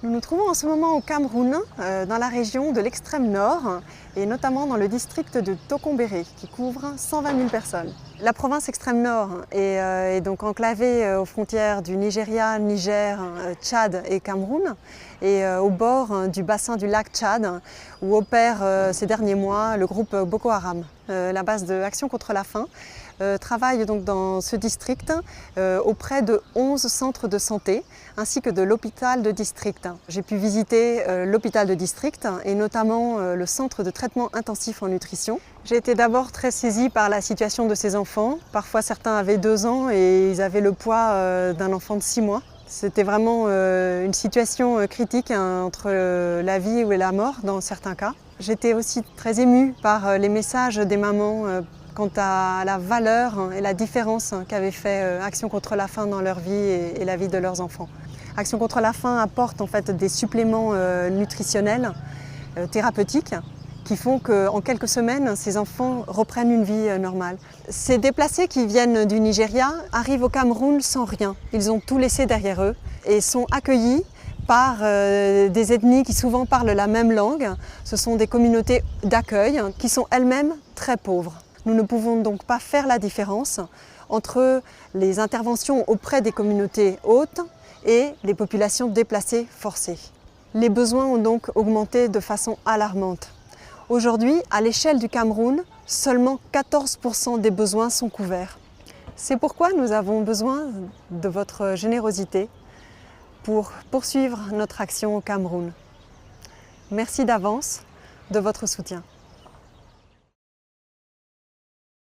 Nous nous trouvons en ce moment au Cameroun, dans la région de l'extrême nord et notamment dans le district de Tokombéré qui couvre 120 000 personnes. La province extrême nord est donc enclavée aux frontières du Nigeria, Niger, Tchad et Cameroun et au bord du bassin du lac Tchad où opère ces derniers mois le groupe Boko Haram. La base de Action contre la faim travaille donc dans ce district auprès de 11 centres de santé ainsi que de l'hôpital de district. J'ai pu visiter l'hôpital de district et notamment le centre de traitement intensif en nutrition. J'ai été d'abord très saisie par la situation de ces enfants. Parfois certains avaient 2 ans et ils avaient le poids d'un enfant de 6 mois. C'était vraiment une situation critique entre la vie et la mort dans certains cas. J'étais aussi très émue par les messages des mamans quant à la valeur et la différence qu'avait fait Action contre la faim dans leur vie et la vie de leurs enfants. Action contre la faim apporte en fait des suppléments nutritionnels, thérapeutiques, qui font qu'en quelques semaines, ces enfants reprennent une vie normale. Ces déplacés qui viennent du Nigeria arrivent au Cameroun sans rien. Ils ont tout laissé derrière eux et sont accueillis par des ethnies qui souvent parlent la même langue. Ce sont des communautés d'accueil qui sont elles-mêmes très pauvres. Nous ne pouvons donc pas faire la différence entre les interventions auprès des communautés hôtes et les populations déplacées forcées. Les besoins ont donc augmenté de façon alarmante. Aujourd'hui, à l'échelle du Cameroun, seulement 14% des besoins sont couverts. C'est pourquoi nous avons besoin de votre générosité pour poursuivre notre action au Cameroun. Merci d'avance de votre soutien.